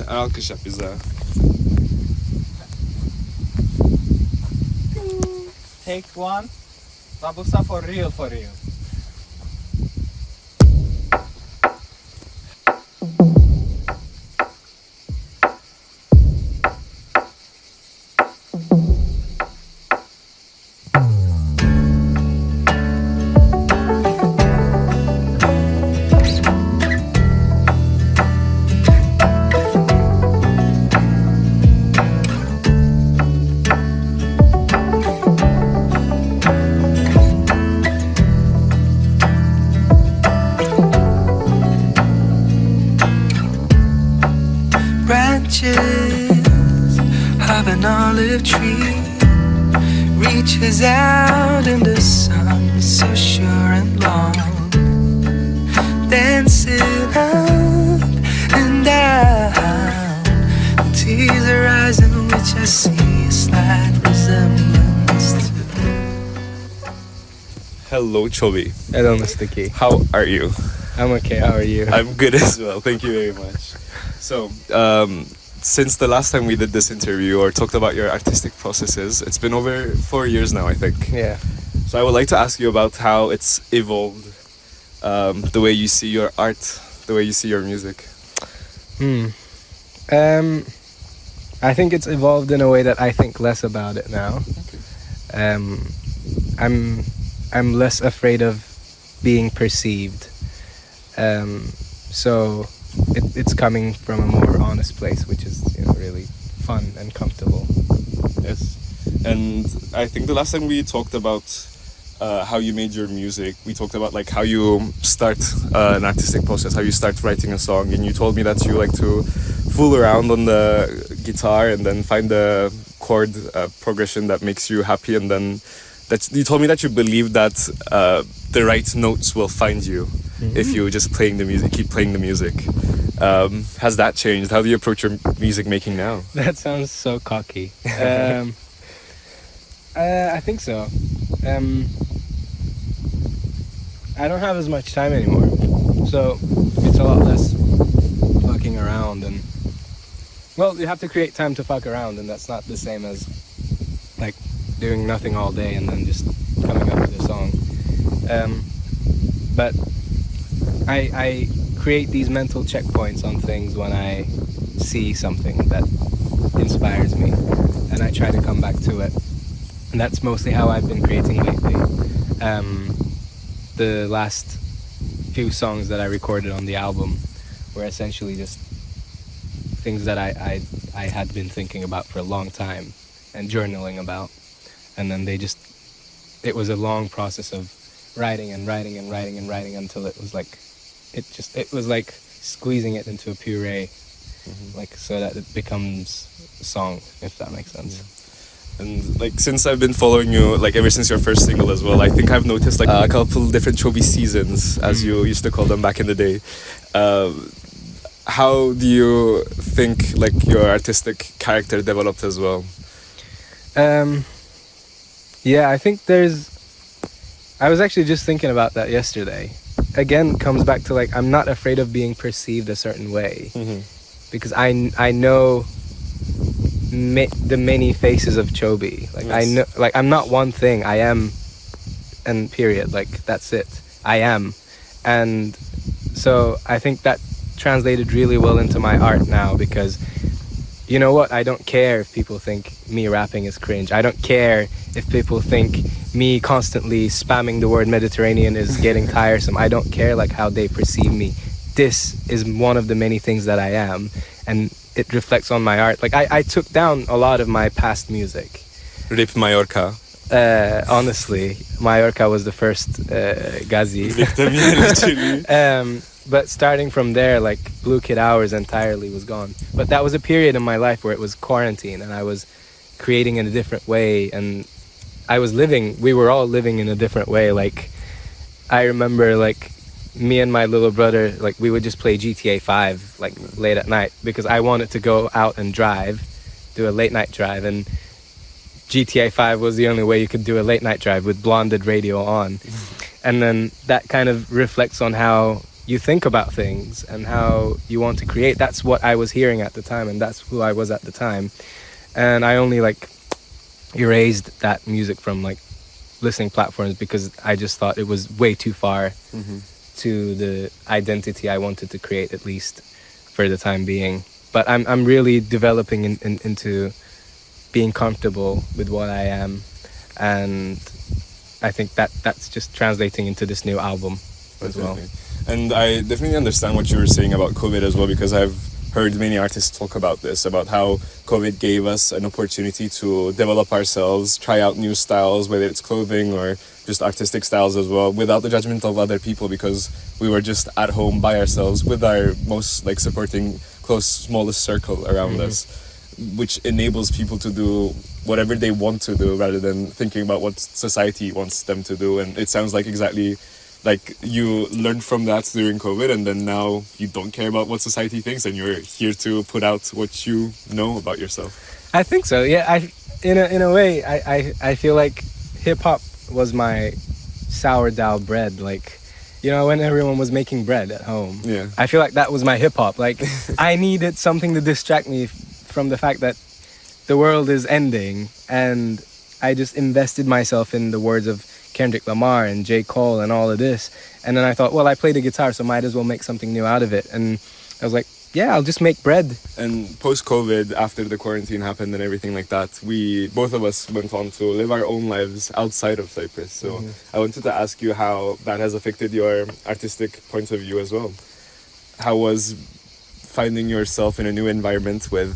Alkış yap bize. Take one. Babusa for real, for real. Of an olive tree reaches out in the sun, so sure and long, dancing up and down. The tears are rising, which I see a slight resemblance to. Hello, Choby. Hello, Mistiki. How are you? I'm okay. How are you? I'm good as well. Thank you very much. So, since the last time we did this interview or talked about your artistic processes, it's been over 4 years now, I think. Yeah. So I would like to ask you about how it's evolved, the way you see your art, the way you see your music. I think it's evolved in a way that I think less about it now. Okay. I'm less afraid of being perceived. So it's coming from a more honest place, which is really fun and comfortable. Yes. And I think the last time we talked about how you made your music, we talked about like how you start an artistic process, how you start writing a song, and you told me that you like to fool around on the guitar and then find the chord progression that makes you happy, and then that you told me that you believe that the right notes will find you. Mm-hmm. If you just keep playing the music. Has that changed? How do you approach your music making now? That sounds so cocky. I think so. I don't have as much time anymore, so it's a lot less fucking around, and well, you have to create time to fuck around, and that's not the same as like doing nothing all day and then just coming up with a song. But I create these mental checkpoints on things when I see something that inspires me, and I try to come back to it. And that's mostly how I've been creating lately. The last few songs that I recorded on the album were essentially just things that I had been thinking about for a long time and journaling about. And then it was a long process of writing until it was like, it was like squeezing it into a puree, like so that it becomes a song, if that makes sense. Yeah. And like since I've been following you, like ever since your first single as well, I think I've noticed like a couple different Choby seasons, as you used to call them back in the day. How do you think like your artistic character developed as well? Yeah, I think I was actually just thinking about that yesterday. Again, comes back to like, I'm not afraid of being perceived a certain way, because I know the many faces of Choby. Like, yes. I know, like, I'm not one thing. I am, and period. Like, that's it. I am. And so I think that translated really well into my art now, because you know what? I don't care if people think me rapping is cringe. I don't care if people think me constantly spamming the word Mediterranean is getting tiresome. I don't care like how they perceive me. This is one of the many things that I am, and it reflects on my art. Like I took down a lot of my past music. Rip Mallorca. Honestly, Mallorca was the first Gazi. But starting from there, like Blue Kid Hours entirely was gone. But that was a period in my life where it was quarantine and I was creating in a different way, and we were all living in a different way. Like I remember like me and my little brother, like we would just play GTA 5 like late at night, because I wanted to go out and do a late night drive, and GTA 5 was the only way you could do a late night drive with blonded radio on. And then that kind of reflects on how you think about things and how you want to create. That's what I was hearing at the time, and that's who I was at the time. And I only like erased that music from like listening platforms because I just thought it was way too far to the identity I wanted to create, at least for the time being. But I'm really developing into being comfortable with what I am, and I think that's just translating into this new album as well. And I definitely understand what you were saying about COVID as well, because I've heard many artists talk about this, about how COVID gave us an opportunity to develop ourselves, try out new styles, whether it's clothing or just artistic styles as well, without the judgment of other people, because we were just at home by ourselves with our most like supporting close, smallest circle around us, which enables people to do whatever they want to do rather than thinking about what society wants them to do. And it sounds like exactly like you learned from that during COVID, and then now you don't care about what society thinks, and you're here to put out what you know about yourself. I think so. Yeah, in a way, I feel like hip hop was my sourdough bread. Like, you know, when everyone was making bread at home. Yeah. I feel like that was my hip hop. Like, I needed something to distract me from the fact that the world is ending, and I just invested myself in the words of Kendrick Lamar and J. Cole and all of this. And then I thought, well, I play the guitar, so might as well make something new out of it. And I was like, yeah, I'll just make bread. And post-COVID, after the quarantine happened and everything like that, both of us went on to live our own lives outside of Cyprus. So I wanted to ask you how that has affected your artistic point of view as well. How was finding yourself in a new environment with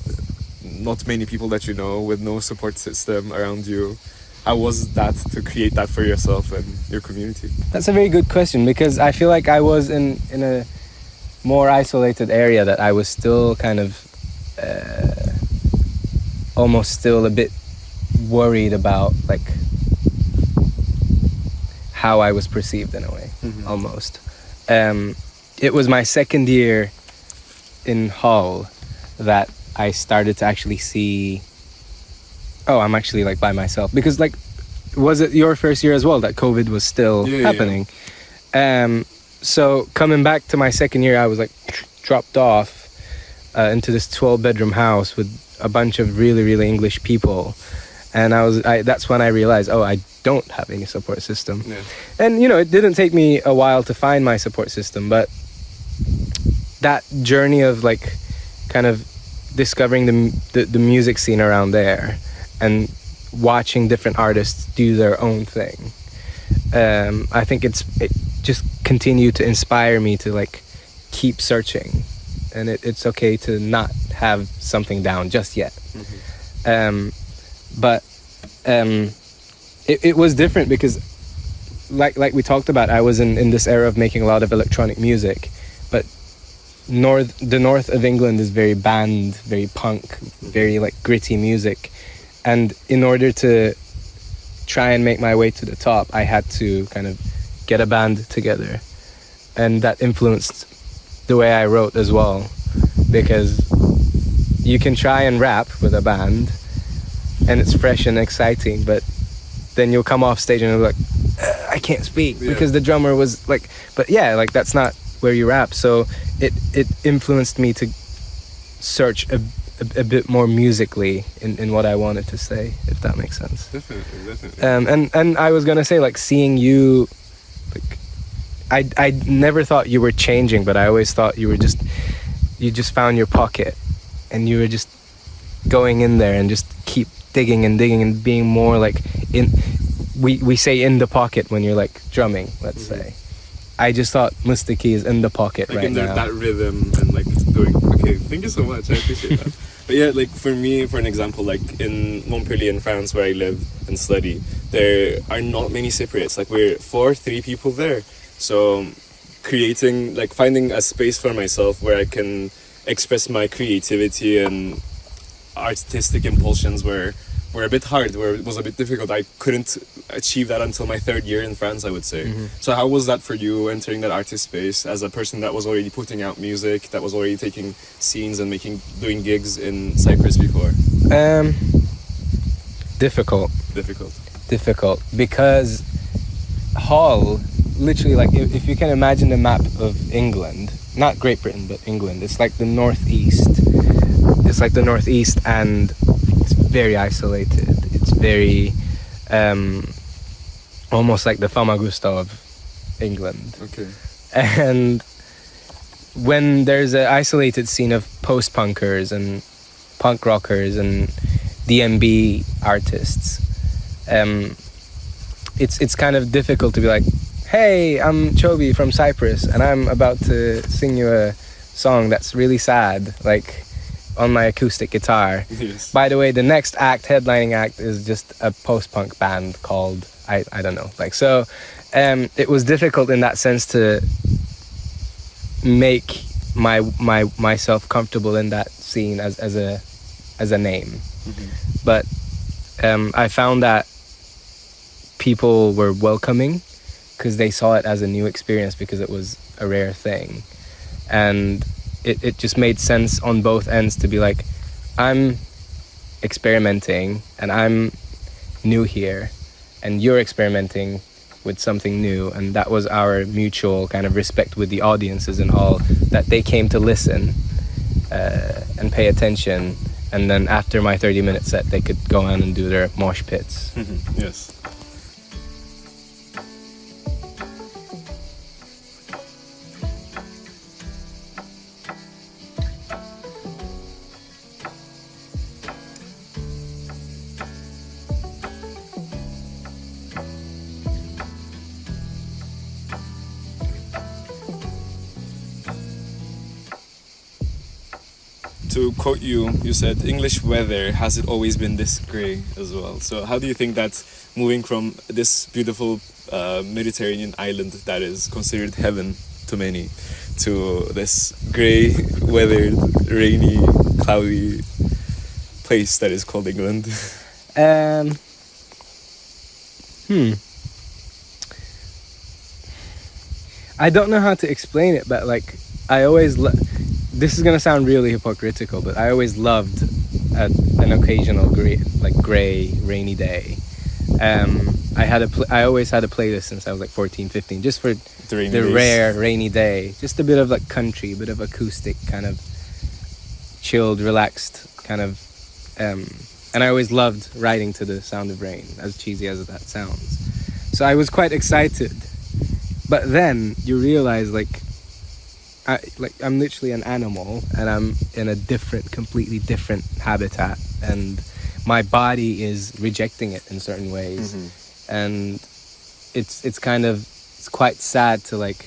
not many people that you know, with no support system around you? How was that to create that for yourself and your community? That's a very good question, because I feel like I was in a more isolated area, that I was still kind of almost still a bit worried about like how I was perceived in a way, almost. It was my second year in Hull that I started to actually see, oh, I'm actually like by myself. Because like, was it your first year as well that COVID was still happening? Yeah. So coming back to my second year, I was like dropped off into this 12-bedroom house with a bunch of really, really English people. And that's when I realized, oh, I don't have any support system. Yeah. And, you know, it didn't take me a while to find my support system, but that journey of like kind of discovering the music scene around there and watching different artists do their own thing, I think it just continued to inspire me to like keep searching, and it's okay to not have something down just yet. But it was different because like we talked about, I was in this era of making a lot of electronic music, but the north of England is very band, very punk, very like gritty music. And in order to try and make my way to the top, I had to kind of get a band together. And that influenced the way I wrote as well, because you can try and rap with a band and it's fresh and exciting, but then you'll come off stage and you'll be like, I can't speak, because the drummer was like, but yeah, like that's not where you rap. So it influenced me to search a bit more musically in what I wanted to say, if that makes sense. Definitely. And I was gonna say, like, seeing you, like, I never thought you were changing, but I always thought you just found your pocket, and you were just going in there and just keep digging and being more like we say in the pocket when you're like drumming, let's say. I just thought Mistiki is in the pocket, like right now. Like in that rhythm and like doing. Okay, thank you so much. I appreciate that. But yeah, like for me, for an example, like in Montpellier in France, where I live and study, there are not many Cypriots. Like we're 3 people there. So creating, like finding a space for myself where I can express my creativity and artistic impulsions were a bit hard, where it was a bit difficult. I couldn't achieve that until my 3rd year in France, I would say. So how was that for you, entering that artist space as a person that was already putting out music, that was already taking scenes and doing gigs in Cyprus before? Difficult, because Hull literally like if you can imagine the map of England, not Great Britain but England, it's like the northeast. It's like the northeast, and it's very isolated. It's very almost like the Famagusta of England. Okay. And when there's an isolated scene of post-punkers and punk rockers and DMB artists, it's kind of difficult to be like, hey, I'm Choby from Cyprus and I'm about to sing you a song that's really sad, like on my acoustic guitar. Yes. By the way, the next act, headlining act, is just a post-punk band called I don't know. Like, so it was difficult in that sense to make myself comfortable in that scene as a name. But I found that people were welcoming because they saw it as a new experience, because it was a rare thing, and it just made sense on both ends to be like, I'm experimenting and I'm new here and you're experimenting with something new, and that was our mutual kind of respect with the audiences and all, that they came to listen and pay attention, and then after my 30-minute set they could go on and do their mosh pits. Yes. To quote you, you said, English weather, has it always been this grey as well? So how do you think that moving from this beautiful Mediterranean island that is considered heaven to many, to this grey, weathered, rainy, cloudy place that is called England? I don't know how to explain it, but like I always this is gonna sound really hypocritical, but I always loved an occasional gray rainy day. I always had a playlist since I was like 14, 15, just for the rare rainy day. Just a bit of like country, a bit of acoustic, kind of chilled, relaxed kind of. And I always loved writing to the sound of rain, as cheesy as that sounds. So I was quite excited. But then you realize I'm literally an animal and I'm in a completely different habitat, and my body is rejecting it in certain ways. And it's quite sad to like,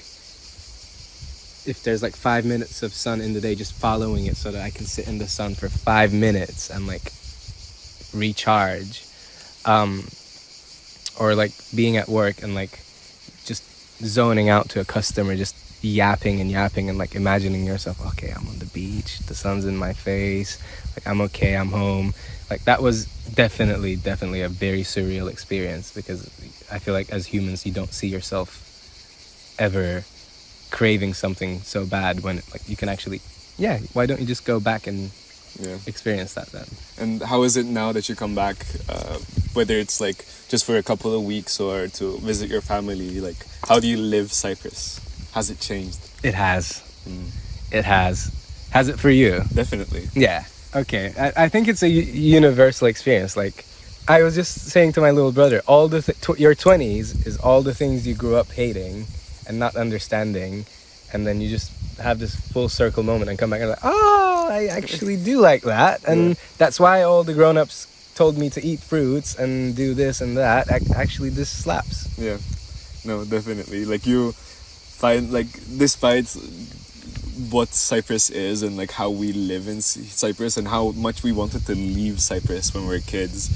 if there's like 5 minutes of sun in the day, just following it so that I can sit in the sun for 5 minutes and like recharge, or like being at work and like just zoning out to a customer, just yapping and like imagining yourself, okay, I'm on the beach, the sun's in my face, like I'm okay, I'm home. Like that was definitely a very surreal experience, because I feel like as humans you don't see yourself ever craving something so bad when like you can actually, why don't you just go back and experience that then? And how is it now that you come back, whether it's like just for a couple of weeks or to visit your family? Like, how do you live Cyprus? Has it changed? It has. It has. Has it for you? Definitely. Yeah. Okay. I think it's a universal experience. Like, I was just saying to my little brother, all the your 20s is all the things you grew up hating and not understanding, and then you just have this full circle moment and come back and like, oh, I actually do like that, and that's why all the grown-ups told me to eat fruits and do this and that. Actually, this slaps. Yeah. No, definitely. Like, you find, like, despite what Cyprus is and like how we live in Cyprus and how much we wanted to leave Cyprus when we were kids,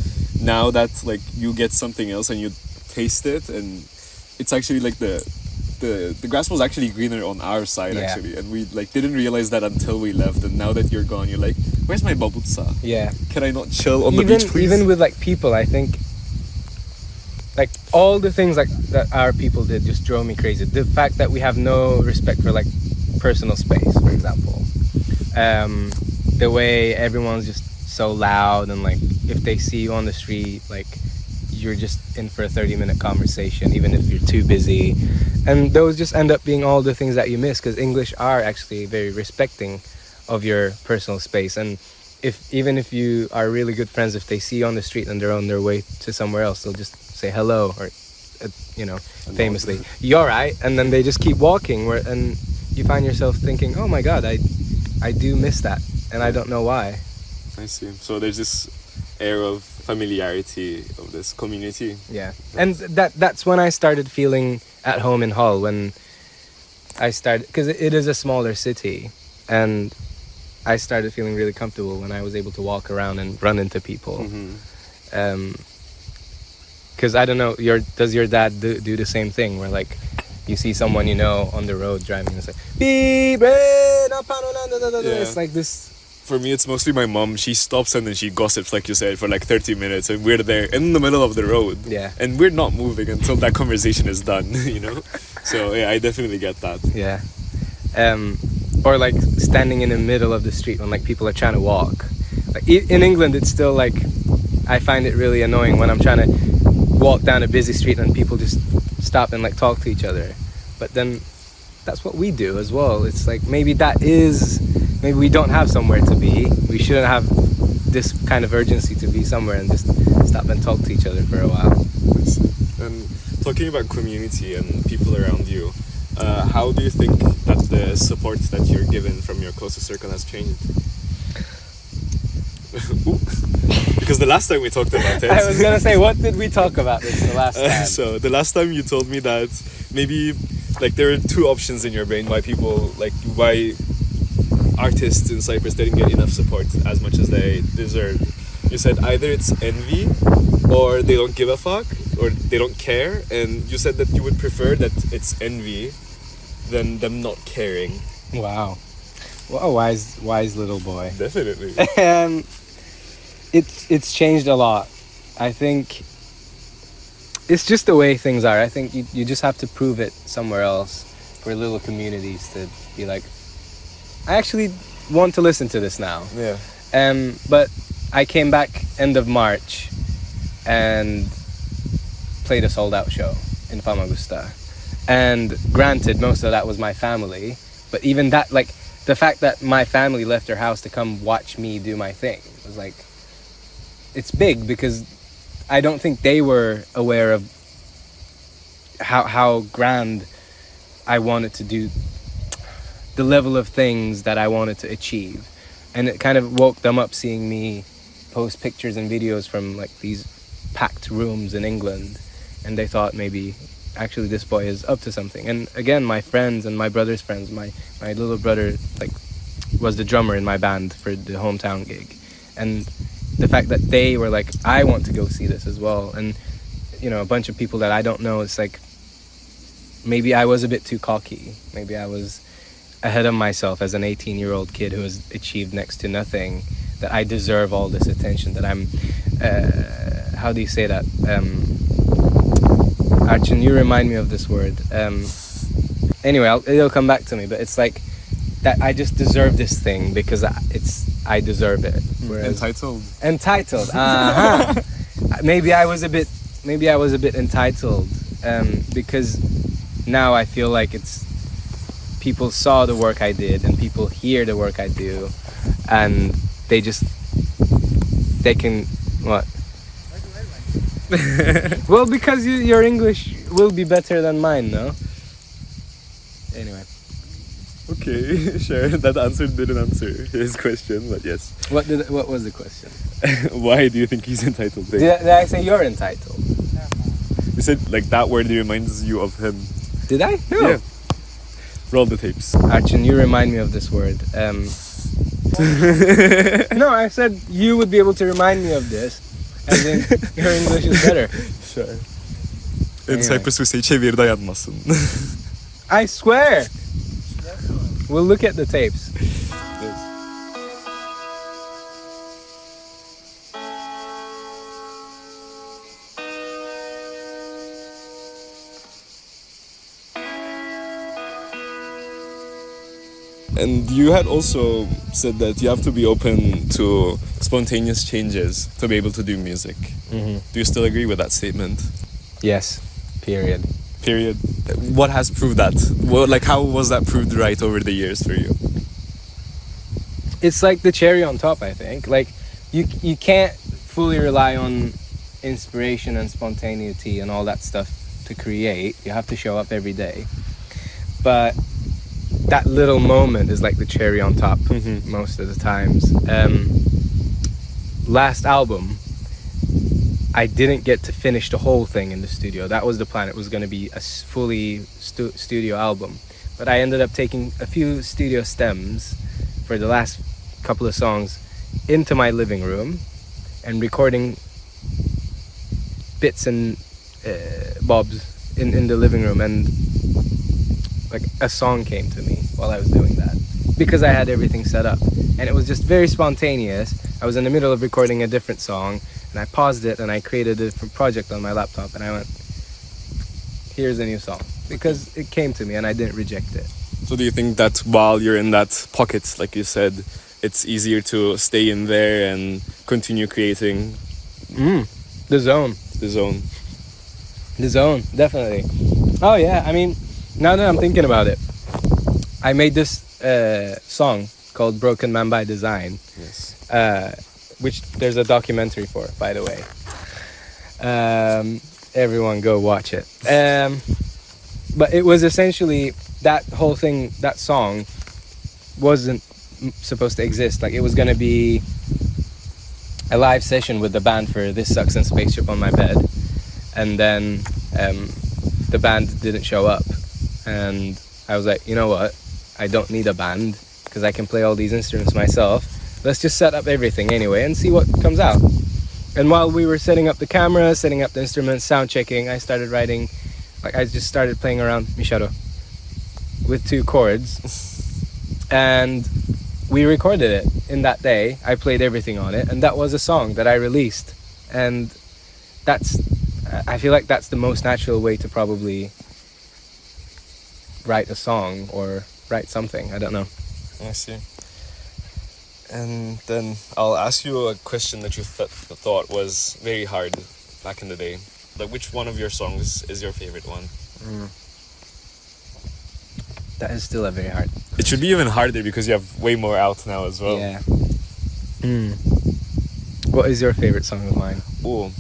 now that like you get something else and you taste it, and it's actually like the grass was actually greener on our side, actually, and we like didn't realize that until we left. And now that you're gone, you're like, where's my babutsa? Yeah, can I not chill on the beach, please? Even with like people, I think like all the things like that our people did just drove me crazy. The fact that we have no respect for like personal space, for example, the way everyone's just so loud, and like if they see you on the street, like you're just in for a 30-minute conversation, even if you're too busy. And those just end up being all the things that you miss, because English are actually very respecting of your personal space. And even if you are really good friends, if they see you on the street and they're on their way to somewhere else, they'll just say hello, or famously, "You're right," and then they just keep walking. And you find yourself thinking, "Oh my God, I do miss that, and I don't know why." I see. So there's this air of familiarity of this community. Yeah, and that's when I started feeling at home in Hull, when I started, because it is a smaller city, and I started feeling really comfortable when I was able to walk around and run into people. Because I don't know, does your dad do the same thing, where like you see someone on the road driving and it's like, beep, it's like this. For me, it's mostly my mom. She stops and then she gossips, like you said, for like 30 minutes, and we're there in the middle of the road. Yeah. And we're not moving until that conversation is done, So yeah, I definitely get that. Yeah. Or like standing in the middle of the street when like people are trying to walk. Like in England, it's still like, I find it really annoying when I'm trying to walk down a busy street and people just stop and like talk to each other. But then that's what we do as well. It's like maybe we don't have somewhere to be. We shouldn't have this kind of urgency to be somewhere and just stop and talk to each other for a while. And talking about community and people around you, how do you think that the support that you're given from your closest circle has changed? Because the last time we talked about it, I was gonna say, what did we talk about this the last time? So the last time you told me that maybe like there are two options in your brain why artists in Cyprus didn't get enough support as much as they deserve. You said either it's envy, or they don't give a fuck, or they don't care, and you said that you would prefer that it's envy than them not caring. Wow. What a wise little boy. Definitely. And it's changed a lot. I think it's just the way things are. I think you just have to prove it somewhere else for little communities to be like, I actually want to listen to this now. Yeah. But I came back end of March and played a sold-out show in Famagusta. And granted, most of that was my family. But even that, like, the fact that my family left their house to come watch me do my thing was like, it's big, because I don't think they were aware of how grand I wanted to do, the level of things that I wanted to achieve. And it kind of woke them up seeing me post pictures and videos from like these packed rooms in England, and they thought maybe actually this boy is up to something. And again, my friends and my brother's friends, my little brother like was the drummer in my band for the hometown gig, and the fact that they were like, I want to go see this as well. And a bunch of people that I don't know, it's like maybe I was a bit too cocky, maybe I was ahead of myself as an 18-year-old kid who has achieved next to nothing, that I deserve all this attention, that I'm how do you say that, Arçin, you remind me of this word, anyway, it'll come back to me, but it's like that I just deserve this thing because I deserve it. Whereas, entitled maybe I was a bit entitled, because now I feel like it's people saw the work I did and people hear the work I do, and they can what? Well, because your English will be better than mine, no? Anyway. Okay, sure. That answer didn't answer his question, but yes. What was the question? Why do you think he's entitled? Did I say you're entitled? You said like that word reminds you of him. Did I? No. Yeah. Roll the tapes. Arçin, you remind me of this word. No, I said you would be able to remind me of this, as in your English is better. Sure. In Cyprus we say çevir dayanmasın. I swear. We'll look at the tapes. And you had also said that you have to be open to spontaneous changes to be able to do music. Mm-hmm. Do you still agree with that statement? Yes. Period. Period. What has proved that? Well, like, how was that proved right over the years for you? It's like the cherry on top, I think. Like, you can't fully rely on inspiration and spontaneity and all that stuff to create. You have to show up every day. But that little moment is like the cherry on top most of the times. Last album, I didn't get to finish the whole thing in the studio. That was the plan. It was going to be a fully studio album. But I ended up taking a few studio stems for the last couple of songs into my living room and recording bits and bobs in the living room, and like a song came to me while I was doing that because I had everything set up, and it was just very spontaneous. I was in the middle of recording a different song and I paused it and I created a different project on my laptop and I went, here's a new song, because it came to me and I didn't reject it. So do you think that while you're in that pocket, like you said, it's easier to stay in there and continue creating? The zone, definitely. Oh yeah, I mean, now that I'm thinking about it, I made this song called Broken Man by Design. Yes. Which there's a documentary for, by the way. Everyone go watch it. But it was essentially, that whole thing, that song wasn't supposed to exist. Like, it was going to be a live session with the band for This Sucks and Spaceship on My Bed. And then the band didn't show up. And I was like, you know what? I don't need a band because I can play all these instruments myself. Let's just set up everything anyway and see what comes out. And while we were setting up the camera, setting up the instruments, sound checking, I started writing. Like, I just started playing around Mishado with 2 chords. And we recorded it in that day. I played everything on it, and that was a song that I released. And I feel like that's the most natural way to probably write a song or write something. I don't know. I see. And then I'll ask you a question that you thought was very hard back in the day. Like, which one of your songs is your favorite one? That is still a very hard. It should be even harder because you have way more out now as well. Yeah. What is your favorite song of mine? Oh,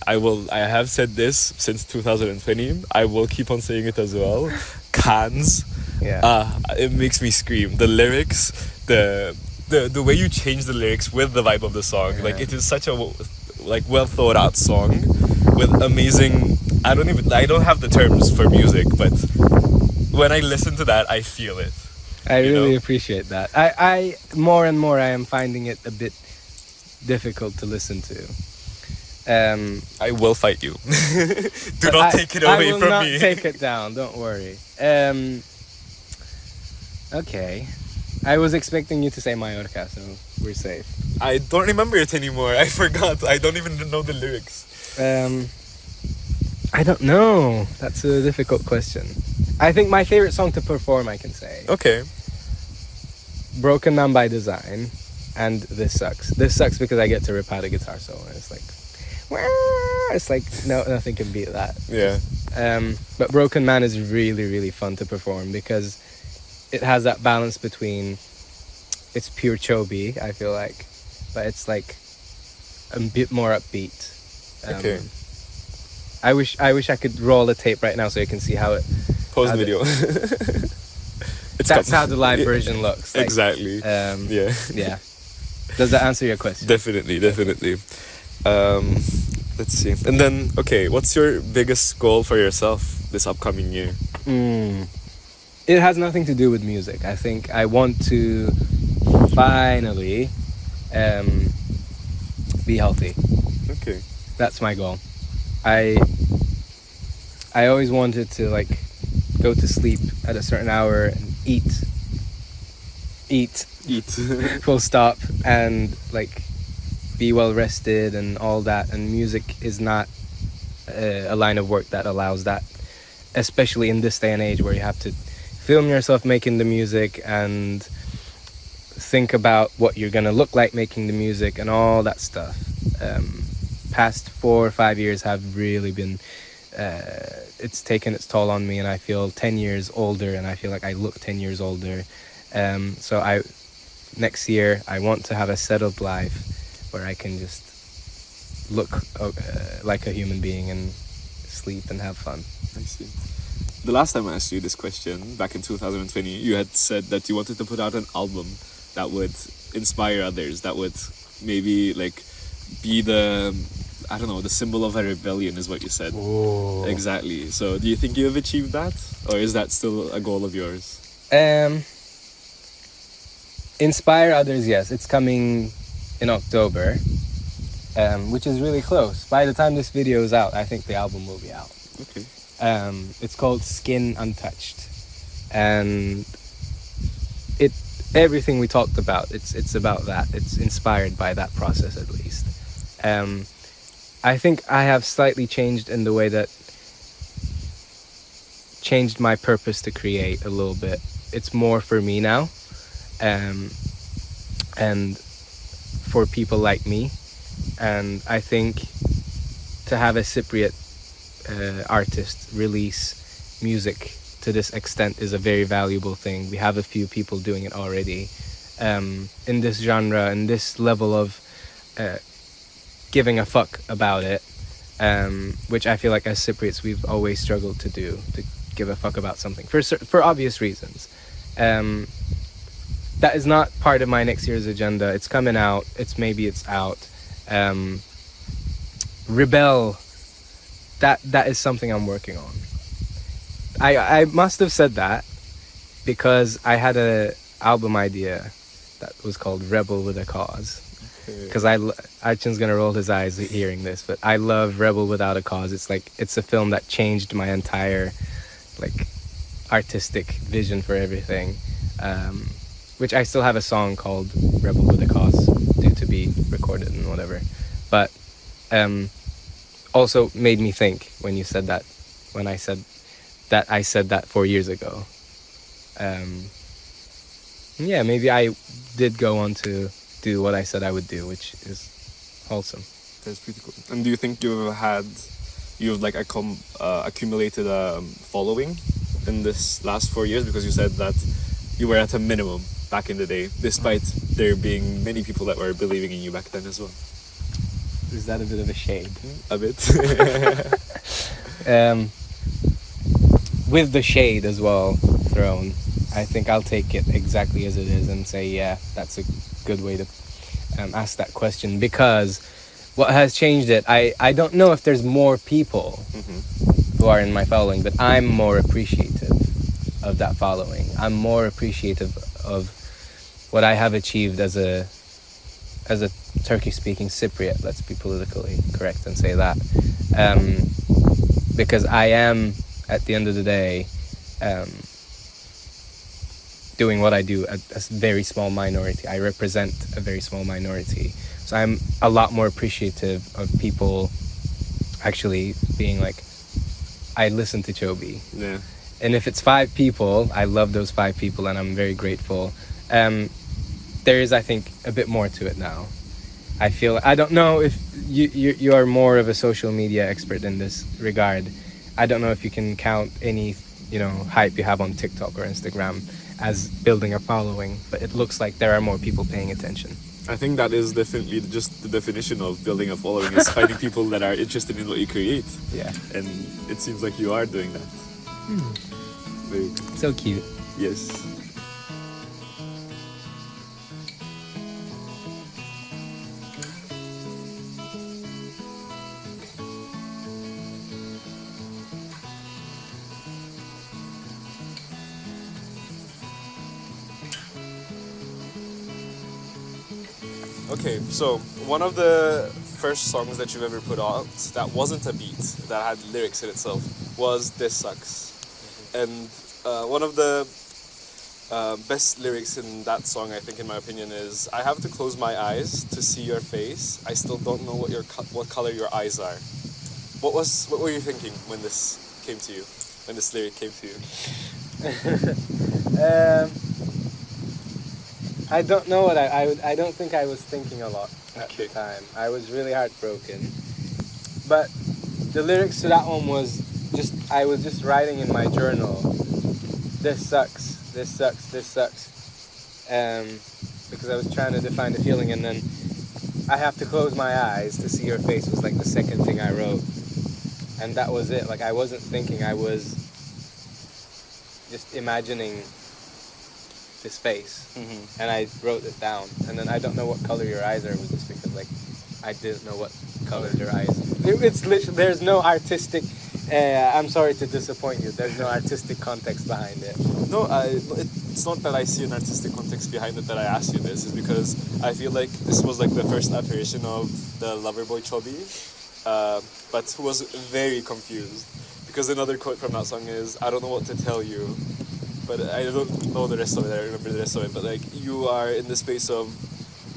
I have said this since 2020. I will keep on saying it as well. Cans. Yeah. It makes me scream. The lyrics, the way you change the lyrics with the vibe of the song. Yeah. Like, it is such a well thought out song with amazing. I don't have the terms for music, but when I listen to that, I feel it. I really appreciate that. I more and more I am finding it a bit difficult to listen to. I will fight you. Do not take it away from me. I will not take it down. Don't worry. Okay. I was expecting you to say Mallorca, so we're safe. I don't remember it anymore. I forgot. I don't even know the lyrics. I don't know. That's a difficult question. I think my favorite song to perform, I can say. Okay. Broken Man by Design and This Sucks. This sucks because I get to rip out a guitar solo and it's like, nothing can beat that. Yeah. But Broken Man is really, really fun to perform because it has that balance between, it's pure Choby, I feel like, but it's like a bit more upbeat. Okay. I wish I could roll a tape right now so you can see how it. Pause the video. That's how the live version looks. Like, exactly. Yeah. Yeah. Does that answer your question? Definitely. Let's see. And then, okay, what's your biggest goal for yourself this upcoming year? It has nothing to do with music. I think I want to finally be healthy. Okay. That's my goal. I always wanted to like go to sleep at a certain hour and eat full stop, and like be well rested and all that, and music is not a line of work that allows that, especially in this day and age where you have to film yourself making the music and think about what you're gonna look like making the music and all that stuff. Past 4 or 5 years have really been, it's taken its toll on me, and I feel 10 years older, and I feel like I look 10 years older. So next year I want to have a settled life where I can just look like a human being and sleep and have fun. I see. The last time I asked you this question, back in 2020, you had said that you wanted to put out an album that would inspire others, that would maybe like be the, I don't know, the symbol of a rebellion is what you said. Oh. Exactly. So do you think you have achieved that? Or is that still a goal of yours? Inspire others, yes. It's coming in October, which is really close. By the time this video is out, I think the album will be out. Okay. It's called SKiN UNTOUCHED, and everything we talked about, it's about that. It's inspired by that process, at least. I think I have slightly changed in the way that changed my purpose to create a little bit. It's more for me now, and for people like me. And I think to have a Cypriot artist release music to this extent is a very valuable thing. We have a few people doing it already, in this genre, in this level of giving a fuck about it, which I feel like as Cypriots we've always struggled to do, to give a fuck about something for obvious reasons. That is not part of my next year's agenda. It's coming out. Maybe it's out. Rebel. That is something I'm working on. I must have said that because I had a album idea that was called Rebel with a Cause. Because Arçin's gonna roll his eyes hearing this, but I love Rebel Without a Cause. It's a film that changed my entire like artistic vision for everything. Which I still have a song called Rebel with a Cause due to be recorded and whatever. But also made me think when you said that, when I said that 4 years ago. Yeah, maybe I did go on to do what I said I would do, which is wholesome. That's pretty cool. And do you think you've like accumulated a following in this last 4 years? Because you said that you were at a minimum back in the day, despite there being many people that were believing in you back then as well. Is that a bit of a shade? A bit. With the shade as well thrown, I think I'll take it exactly as it is and say, yeah, that's a good way to ask that question. Because what has changed it, I don't know if there's more people who are in my following, but I'm more appreciative of that following. I'm more appreciative of what I have achieved as a Turkish-speaking Cypriot. Let's be politically correct and say that, because I am, at the end of the day, doing what I do, a very small minority. I represent a very small minority, so I'm a lot more appreciative of people actually being like, I listen to Choby. Yeah. And if it's 5 people, I love those 5 people, and I'm very grateful. There is, I think, a bit more to it now. I don't know if you are more of a social media expert in this regard. I don't know if you can count any, hype you have on TikTok or Instagram as building a following, but it looks like there are more people paying attention. I think that is definitely just the definition of building a following, is finding people that are interested in what you create. Yeah. And it seems like you are doing that. Very cool. So cute. Yes. Okay, so one of the first songs that you've ever put out that wasn't a beat, that had lyrics in itself, was This Sucks. And one of the best lyrics in that song, I think, in my opinion, is, I have to close my eyes to see your face. I still don't know what color your eyes are. What were you thinking when this came to you, when this lyric came to you? I don't know what I don't think I was thinking a lot at Okay. the time. I was really heartbroken. But the lyrics to that one was just, I was just writing in my journal, this sucks, this sucks, this sucks. Because I was trying to define the feeling, and then I have to close my eyes to see your face was like the second thing I wrote. And that was it. Like, I wasn't thinking, I was just imagining his face, and I wrote it down. And then I don't know what color your eyes are, was just because like I didn't know what color your eyes. It's literally, there's no artistic. I'm sorry to disappoint you. There's no artistic context behind it. No, it's not that I see an artistic context behind it that I asked you this. It's because I feel like this was like the first apparition of the lover boy Choby, but who was very confused. Because another quote from that song is, "I don't know what to tell you, but I don't know the rest of it. I remember the rest of it. But like, you are in the space of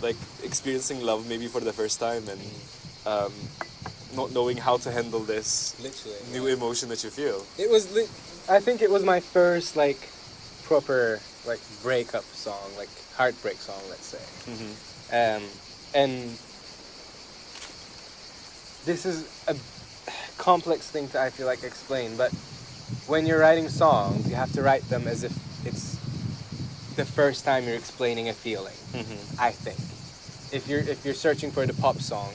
like experiencing love maybe for the first time, and not knowing how to handle this Literally, new emotion that you feel." it was. I think it was my first like proper like breakup song, like heartbreak song, let's say. And this is a complex thing to, I feel like, explain, but when you're writing songs, you have to write them as if it's the first time you're explaining a feeling. I think if you're searching for the pop song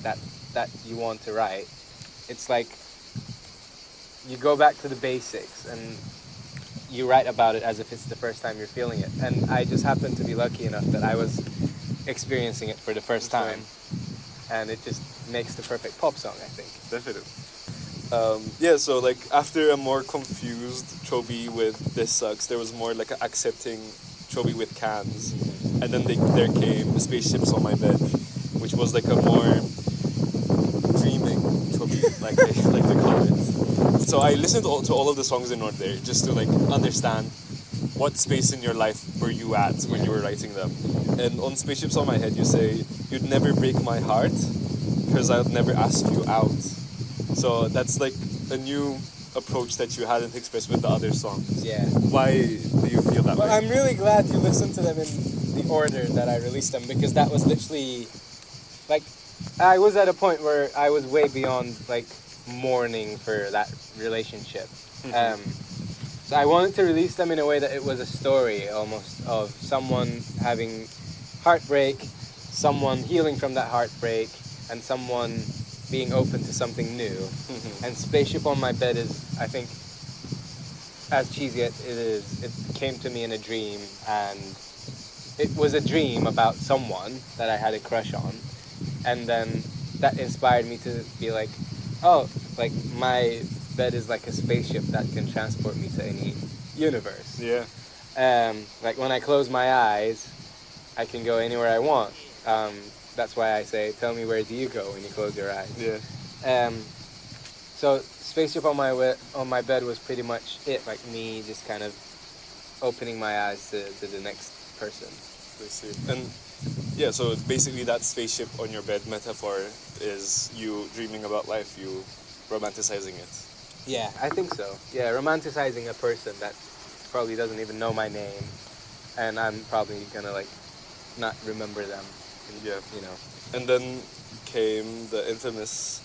that you want to write, it's like you go back to the basics and you write about it as if it's the first time you're feeling it. And I just happened to be lucky enough that I was experiencing it for the first time, and it just makes the perfect pop song, I think. Definitely. Yeah, so like after a more confused Choby with This Sucks, there was more like accepting Choby with Cans. And then there came Spaceships on My Bed, which was like a more dreaming Choby, like I like to call it. So I listened to all of the songs in order just to like understand what space in your life were you at when you were writing them. And on Spaceships on My Head you say, "You'd never break my heart, because I'd never ask you out." So that's like a new approach that you hadn't expressed with the other songs. Yeah. Why do you feel that Well, way? I'm really glad you listened to them in the order that I released them, because that was literally like, I was at a point where I was way beyond like mourning for that relationship. So I wanted to release them in a way that it was a story almost of someone having heartbreak, someone healing from that heartbreak, and someone being open to something new. And Spaceship on My Bed is, I think, as cheesy as it is, it came to me in a dream, and it was a dream about someone that I had a crush on, and then that inspired me to be like, oh, like my bed is like a spaceship that can transport me to any universe. Yeah. Like when I close my eyes, I can go anywhere I want. That's why I say, tell me, where do you go when you close your eyes? Yeah. So Spaceship on my bed was pretty much it, like me just kind of opening my eyes to the next person. I see. And yeah, so basically that spaceship on your bed metaphor is you dreaming about life, you romanticizing it. Yeah, I think so. Yeah, romanticizing a person that probably doesn't even know my name, and I'm probably gonna like not remember them. Yeah. You know. And then came the infamous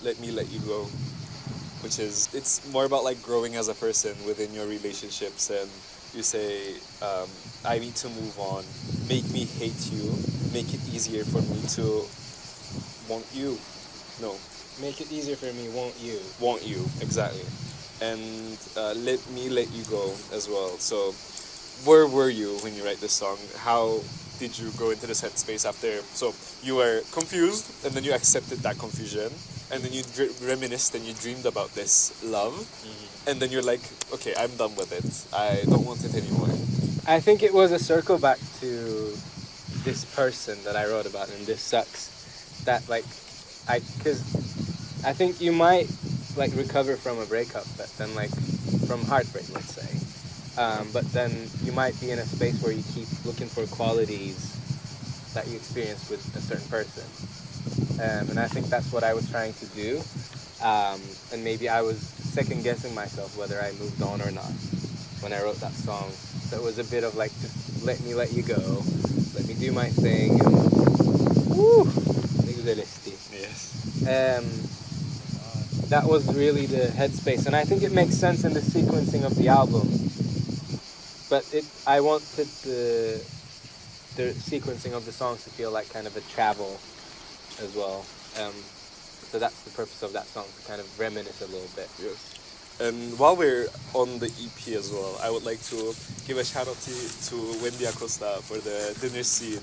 Let Me Let You Go, which is, it's more about like growing as a person within your relationships, and you say, I need to move on, make me hate you, make it easier for me to want you. No. Make it easier for me, won't you? Want you, exactly. And Let Me Let You Go as well. So where were you when you write this song? How did you go into this headspace after? So you were confused, and then you accepted that confusion, and then you reminisced and you dreamed about this love, and then you're like, okay, I'm done with it. I don't want it anymore. I think it was a circle back to this person that I wrote about, and This Sucks. That like, because I think you might like recover from a breakup, but then like from heartbreak, let's say. But then you might be in a space where you keep looking for qualities that you experience with a certain person. And I think that's what I was trying to do. And maybe I was second guessing myself whether I moved on or not when I wrote that song. So it was a bit of like just let me let you go, let me do my thing. And, woo, Yes. That was really the headspace, and I think it makes sense in the sequencing of the album. But I wanted the sequencing of the songs to feel like kind of a travel as well. So that's the purpose of that song, to kind of reminisce a little bit. Yes. And while we're on the EP as well, I would like to give a shout out to Wendy Acosta for the dinner scene.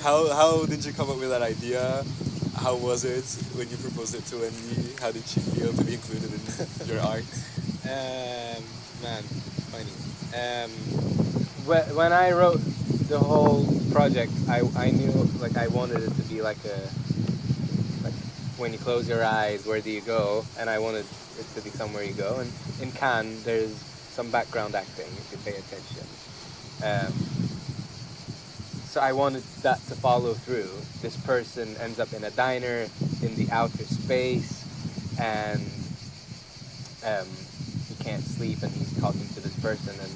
How did you come up with that idea? How was it when you proposed it to Wendy? How did she feel to be included in your art? Man, funny. When I wrote the whole project, I knew like I wanted it to be like when you close your eyes, where do you go? And I wanted it to be somewhere you go. And in Cannes, there's some background acting if you pay attention. So I wanted that to follow through. This person ends up in a diner in the outer space, and he can't sleep, and he's talking to this person, and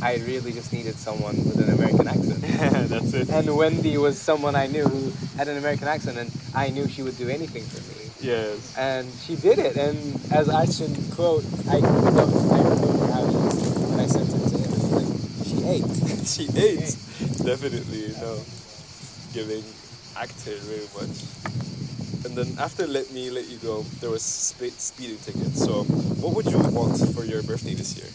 I really just needed someone with an American accent. That's it. And Wendy was someone I knew who had an American accent, and I knew she would do anything for me. Yes. And she did it, and as Arçin quote, I remember how when I sent it to him, he was like, she ate. She ate. Definitely, no. Giving acted very much. And then after Let Me Let You Go, there was Speeding Ticket. So what would you want for your birthday this year?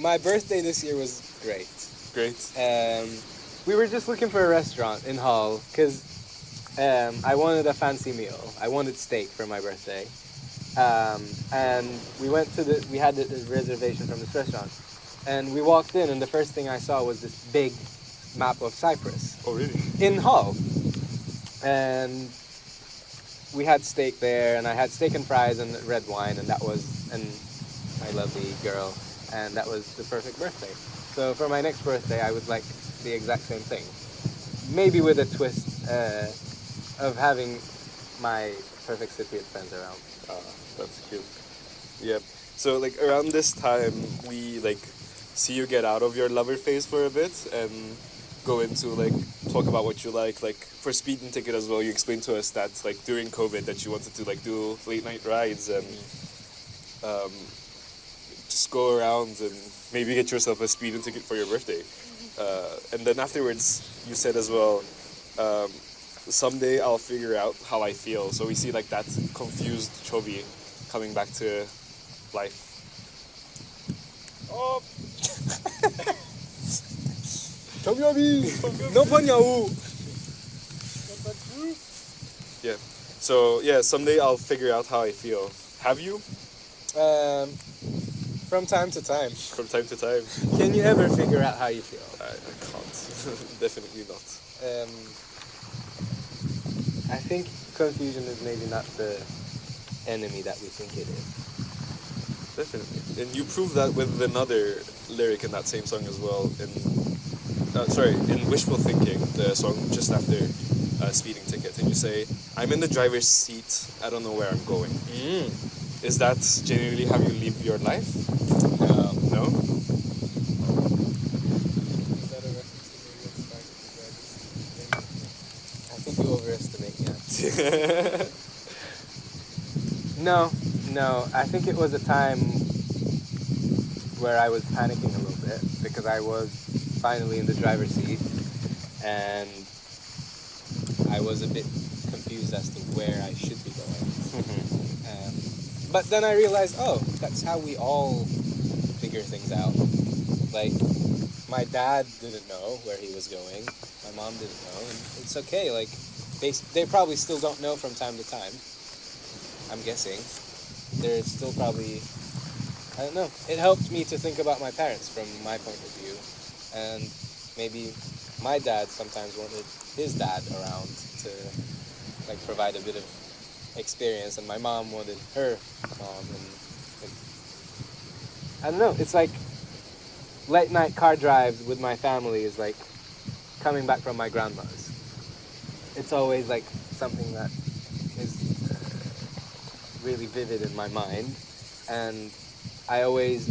My birthday this year was great. Great. We were just looking for a restaurant in Hull because I wanted a fancy meal. I wanted steak for my birthday. And we had the reservation from this restaurant. And we walked in, and the first thing I saw was this big map of Cyprus. Oh, really? In Hull. And we had steak there, and I had steak and fries and red wine, and my lovely girl, and that was the perfect birthday. So for my next birthday, I would like the exact same thing. Maybe with a twist of having my perfect Cypriot friends around. That's cute. Yep. So like around this time, we like see you get out of your lover phase for a bit and go into like talk about what you like. Like for Speeding Ticket as well, you explained to us that like during COVID that you wanted to like do late night rides and just go around and maybe get yourself a speeding ticket for your birthday. And then afterwards, you said as well, someday I'll figure out how I feel. So we see like that confused Choby coming back to life. Oh. Yeah. So yeah, someday I'll figure out how I feel. Have you? From time to time. From time to time. Can you ever figure out how you feel? I can't. Definitely not. I think confusion is maybe not the enemy that we think it is. Definitely. And you prove that with another lyric in that same song as well. In Wishful Thinking, the song just after Speeding Ticket. And you say, I'm in the driver's seat, I don't know where I'm going. Is that genuinely how you live your life? No? I think you overestimate me. No. I think it was a time where I was panicking a little bit because I was finally in the driver's seat and I was a bit confused as to where I should be going. But then I realized, that's how we all figure things out. Like, my dad didn't know where he was going. My mom didn't know, and it's okay. Like, they probably still don't know from time to time. I'm guessing. They're still probably, I don't know. It helped me to think about my parents from my point of view. And maybe my dad sometimes wanted his dad around to, like, provide a bit of experience, and my mom wanted her mom, and like, I don't know, it's like late night car drives with my family is like coming back from my grandma's. It's always like something that is really vivid in my mind, and I always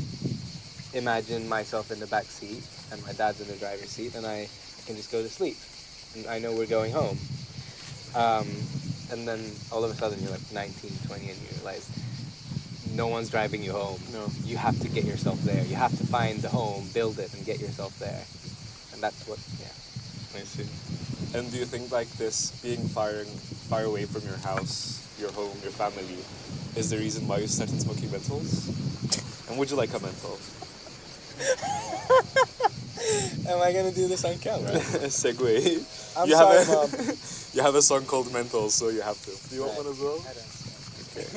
imagine myself in the back seat and my dad's in the driver's seat, and I can just go to sleep. And I know we're going home. And then all of a sudden you're like 19, 20, and you realize no one's driving you home. No. You have to get yourself there. You have to find the home, build it, and get yourself there. And that's what, yeah. I see. And do you think like this being far away from your house, your home, your family, is the reason why you started smoking menthols? And would you like a menthol? Am I gonna do this on camera? Segue. I'm sorry, Mom. You have a song called Menthols, so you have to. Do you want Right. one as well? I don't. Okay.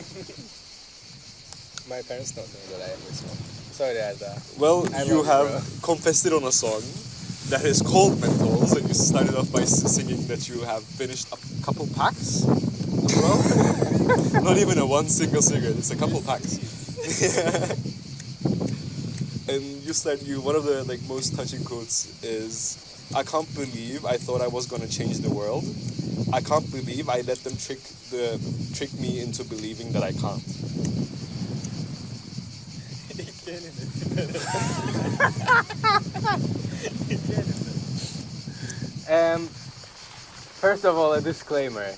My parents don't know that I ever smoke. Sorry, Arda. Well, I you love you, have bro. confessed it on a song that is called Menthols, and you started off by singing that you have finished a couple packs as well. Not even one single cigarette, it's a couple packs. And one of the like most touching quotes is, "I can't believe I thought I was gonna change the world. I can't believe I let them trick me into believing that I can't." First of all, a disclaimer.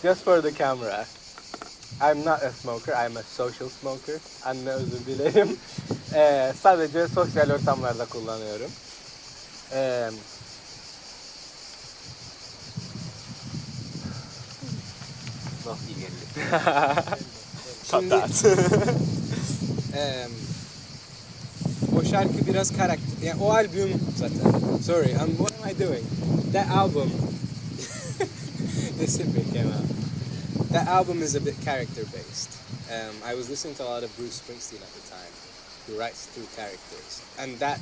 Just for the camera, I'm not a smoker. I'm a social smoker. Anne özür dilerim. Sadece sosyal ortamlarda kullanıyorum. Not iyi geldi. Cut Şimdi- that. O şarkı biraz karakter. Yani o albüm zaten. Sorry, what am I doing? That album. The Cypriot came out. That album is a bit character based. I was listening to a lot of Bruce Springsteen at the time, who writes through characters, and that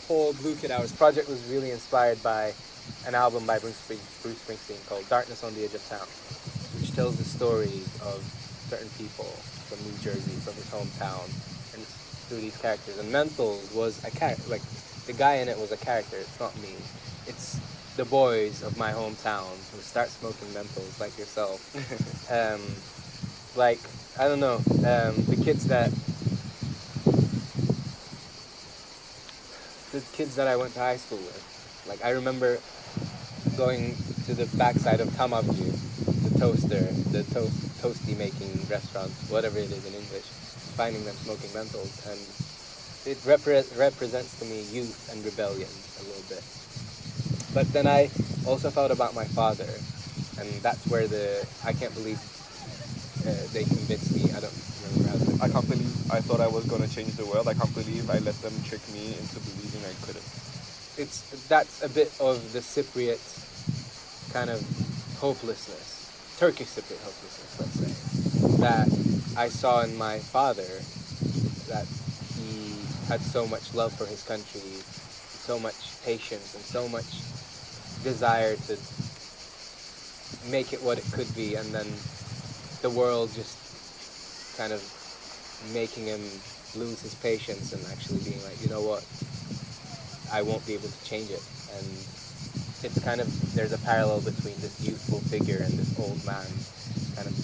whole Blue Kid Hours project was really inspired by an album by Bruce Springsteen called Darkness on the Edge of Town, which tells the stories of certain people from New Jersey, from his hometown, and through these characters. And Menthols was a character, like the guy in it was a character. It's not me. It's the boys of my hometown who start smoking menthols like yourself. Like, I don't know, the kids that I went to high school with. Like, I remember going to the backside of Tamavju, the toaster, the toasty making restaurant, whatever it is in English, finding them smoking menthols, and it represents to me youth and rebellion a little bit. But then I also thought about my father, and that's where I can't believe they convinced me. I don't remember how to. I can't believe I thought I was gonna change the world. I can't believe I let them trick me into believing I couldn't. That's a bit of the Cypriot kind of hopelessness, Turkish Cypriot hopelessness, let's say, that I saw in my father, that he had so much love for his country, so much patience, and so much desire to make it what it could be, and then the world just kind of making him lose his patience and actually being like, you know what, I won't be able to change it. And it's kind of, there's a parallel between this youthful figure and this old man kind of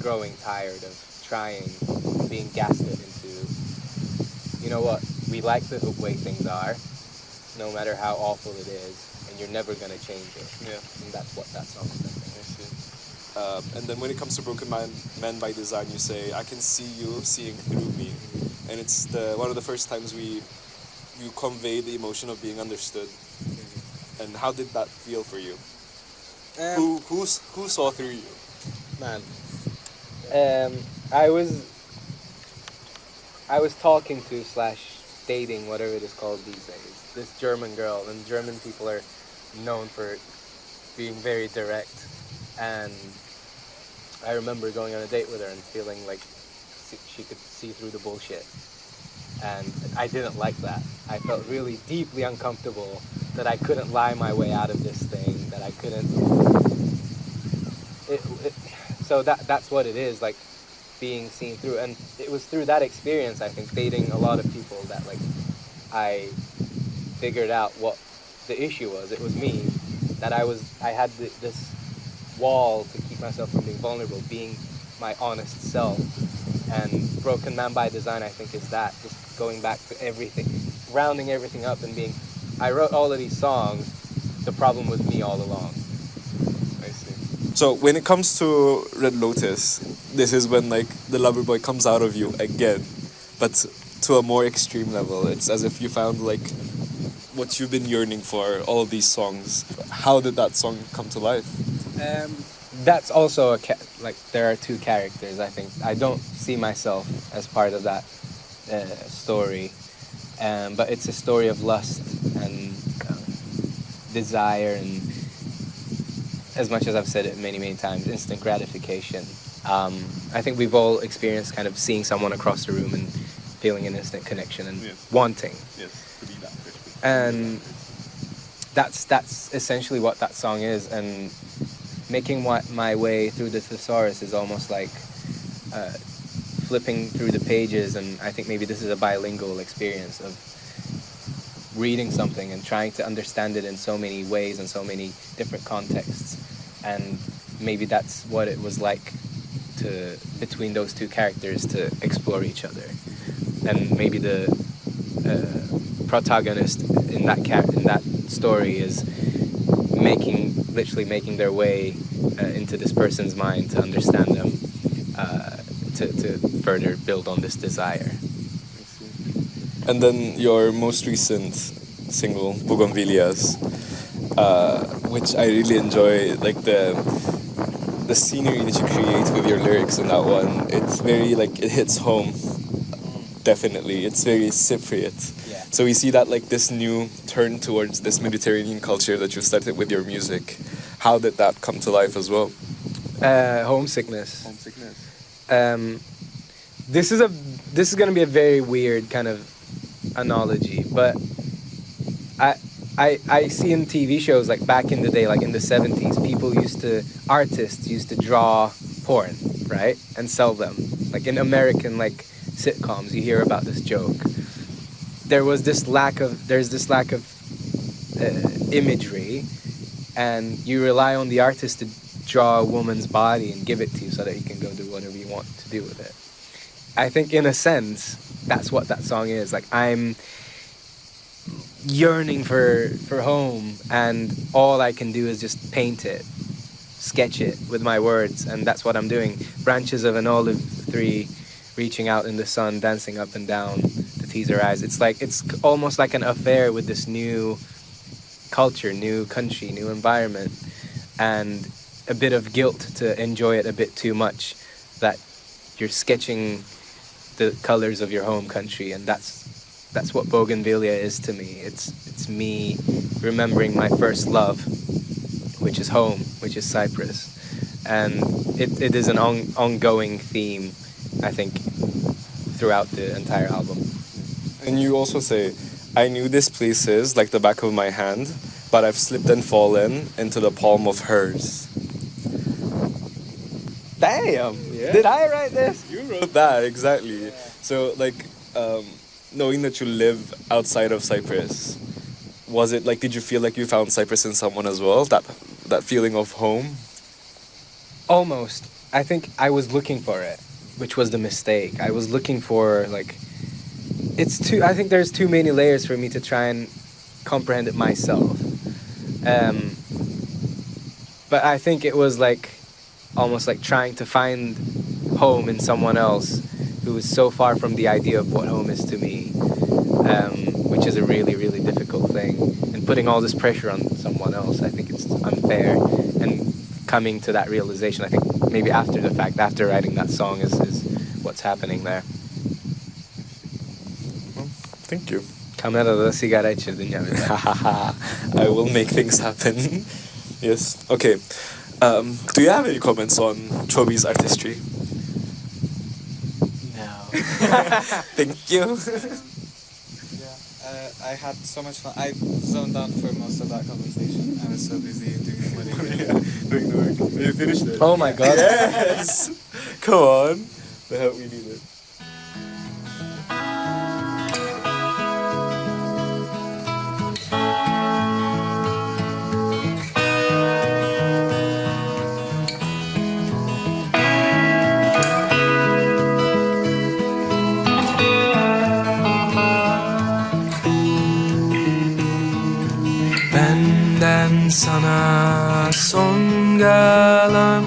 growing tired of trying, being gaslit into, you know what, we like the way things are, no matter how awful it is, and you're never going to change it. Yeah. And that's what that song is, I think. I see. And then when it comes to Broken Men by Design, you say, "I can see you seeing through me," and it's one of the first times you convey the emotion of being understood. And how did that feel for you? Who saw through you? Man, I was talking to / dating, whatever it is called these days, this German girl, and German people are known for being very direct, and I remember going on a date with her and feeling like she could see through the bullshit, and I didn't like that. I felt really deeply uncomfortable that I couldn't lie my way out of this thing, that I couldn't, so that's what it is, like being seen through. And it was through that experience, I think, dating a lot of people, that like I figured out what the issue was. It was me, that I had this wall to keep myself from being vulnerable, being my honest self, And Broken Man by Design, I think, is that, just going back to everything, rounding everything up and being, I wrote all of these songs, the problem was me all along. I see. So when it comes to Red Lotus, this is when like the lover boy comes out of you again, but to a more extreme level. It's as if you found like what you've been yearning for, all of these songs. How did that song come to life? That's also like there are two characters. I think I don't see myself as part of that story, but it's a story of lust and desire, and as much as I've said it many times, instant gratification. I think we've all experienced kind of seeing someone across the room and feeling an instant connection and wanting. Yes, to be that person. And that's essentially what that song is. And making my way through the thesaurus is almost like flipping through the pages, and I think maybe this is a bilingual experience of reading something and trying to understand it in so many ways and so many different contexts. And maybe that's what it was like between those two characters to explore each other. And maybe the protagonist in that story is literally making their way into this person's mind to understand them, to further build on this desire. And then your most recent single, Bougainvilleas, which I really enjoy, like the scenery that you create with your lyrics in that one. It's very like, it hits home. Definitely, it's very Cypriot. Yeah. So we see that like this new turn towards this Mediterranean culture that you started with your music. How did that come to life as well? Homesickness. This is going to be a very weird kind of analogy, but I see in TV shows like back in the day, like in the 70s, artists used to draw porn, right, and sell them. Like in American like sitcoms, you hear about this joke. There's this lack of imagery, and you rely on the artist to draw a woman's body and give it to you so that you can go do whatever you want to do with it. I think in a sense, that's what that song is. Like, I'm yearning for home, and all I can do is just paint it, sketch it with my words, and that's what I'm doing. Branches of an olive tree reaching out in the sun, dancing up and down to tease her eyes. It's almost like an affair with this new culture, new country, new environment, and a bit of guilt to enjoy it a bit too much, that you're sketching the colors of your home country. And that's what Bougainvillea is to me. It's me remembering my first love, which is home, which is Cyprus. And it is an ongoing theme, I think, throughout the entire album. And you also say, I knew this place is like the back of my hand, but I've slipped and fallen into the palm of hers. Damn! Yeah. Did I write this? You wrote that, exactly. Yeah. So, like, knowing that you live outside of Cyprus, was it like, did you feel like you found Cyprus in someone as well? That feeling of home? Almost. I think I was looking for it, which was the mistake. I was looking for, like, I think there's too many layers for me to try and comprehend it myself. But I think it was like, almost like trying to find home in someone else who is so far from the idea of what home is to me, which is a really, really difficult thing. And putting all this pressure on someone else, I think it's unfair. And coming to that realization, I think maybe after the fact, after writing that song, is what's happening there. Well, thank you. Kamerada sigara içirdin ya. I will make things happen. Yes. Okay. Do you have any comments on Choby's artistry? No. Thank you. I had so much fun. I zoned out for most of that conversation. I was so busy doing whatever. Doing the work. You finished it. Oh my god. Yes. Come on. The help we needed. Benden sana son kalan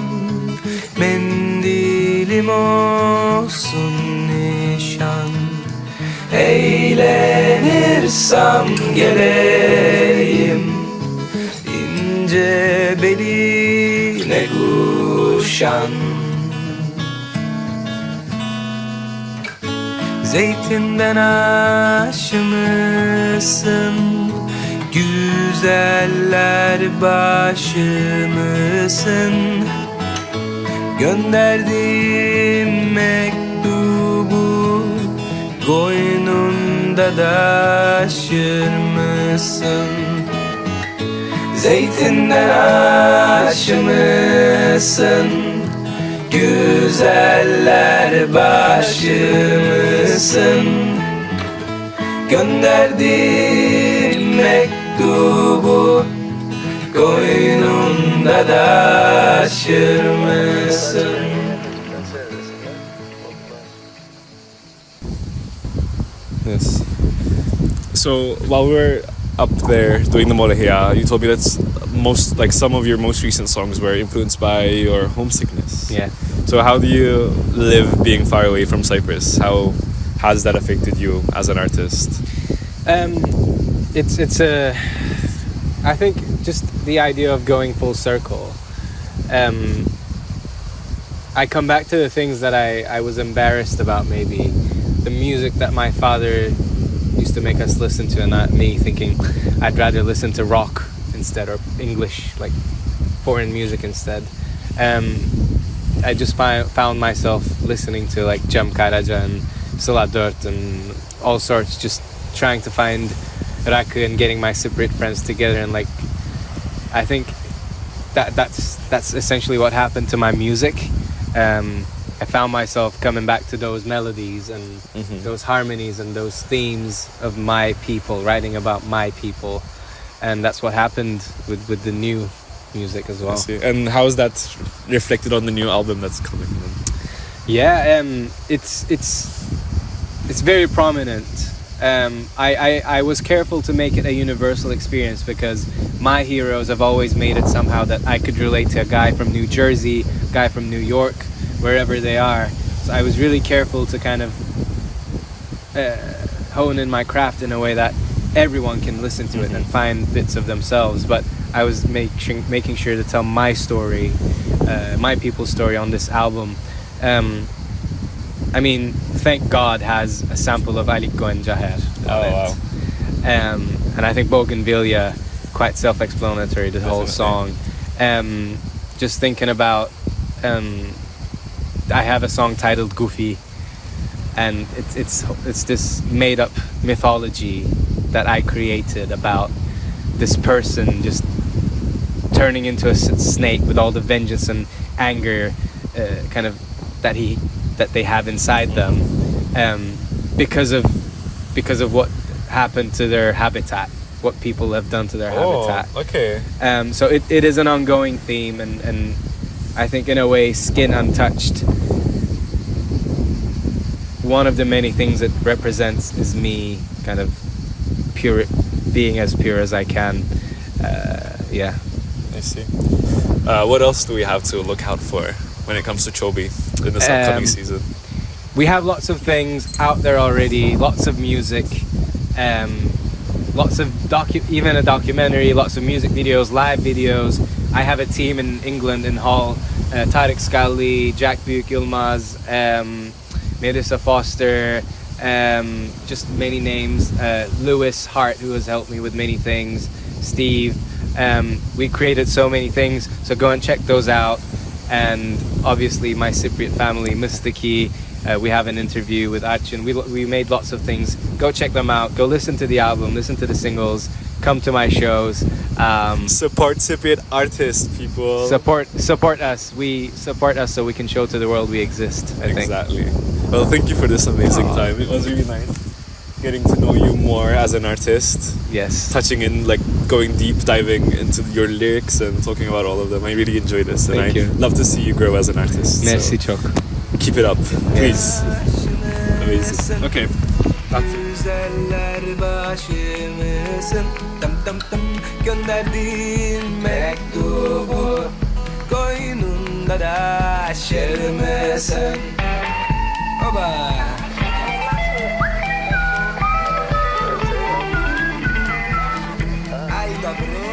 mendilim olsun nişan. Eğlenirsem geleyim ince beline kuşan. Zeytinden aşımısın, güzeller başımısın. Gönderdiğim mektubu koynunda taşır mısın? Zeytinden aşımısın, güzeller başımısın. Gönderdiğim mektubu koynunda taşır mısın? Yes. So while we were up there doing the Morehia, you told me that some of your most recent songs were influenced by your homesickness. Yeah. So how do you live being far away from Cyprus? How has that affected you as an artist? I think just the idea of going full circle. I come back to the things that I was embarrassed about, maybe the music that my father used to make us listen to, and not me thinking I'd rather listen to rock instead, or English, like foreign music instead. I just found myself listening to like Cem Karaca and Sıla Dört and all sorts, just trying to find rakı and getting my Cypriot friends together, and like I think that's essentially what happened to my music. I found myself coming back to those melodies and those harmonies and those themes of my people, writing about my people, and that's what happened with the new music as well. I see. And how is that reflected on the new album that's coming? Yeah, it's very prominent. I was careful to make it a universal experience, because my heroes have always made it somehow that I could relate to a guy from New Jersey, a guy from New York, wherever they are. So I was really careful to kind of hone in my craft in a way that everyone can listen to it and find bits of themselves. But I was making sure to tell my story, my people's story on this album. I mean, Thank God has a sample of Aliko and Jaher on it. Wow. And I think Bougainvillea, quite self-explanatory, the whole song. Just thinking about, I have a song titled Goofy, and it's this made-up mythology that I created about this person just turning into a snake with all the vengeance and anger kind of that they have inside them, because of what happened to their habitat, what people have done to their habitat. Okay. So it is an ongoing theme, and I think in a way SKiN Untouched, one of the many things it represents is me kind of being as pure as I can. Yeah. I see. What else do we have to look out for when it comes to Choby in this upcoming season? We have lots of things out there already, lots of music, lots of even a documentary, lots of music videos, live videos. I have a team in England, in Hull, Tarık Scully, Jack Büyük Yılmaz, Melissa Foster, just many names, Lewis Hart, who has helped me with many things, Steve. We created so many things, so go and check those out. And obviously my Cypriot family, Mistiki, we have an interview with Arçin. We made lots of things. Go check them out. Go listen to the album, listen to the singles, come to my shows. Support Cypriot artists, people. Support us. We support us so we can show to the world we exist, I think. Exactly. Well, thank you for this amazing time. It was really nice getting to know you more as an artist. Yes. Touching in, like going deep diving into your lyrics and talking about all of them. I really enjoy this, and Thank you. love to see you grow as an artist. Merci So çok. keep it up, please. Amazing. Okay. That's it. Güzeller başımı mısın? Dım dım dım gönderdiğin mektubu koynunda da aşır mısın? Oba. Ay da bro.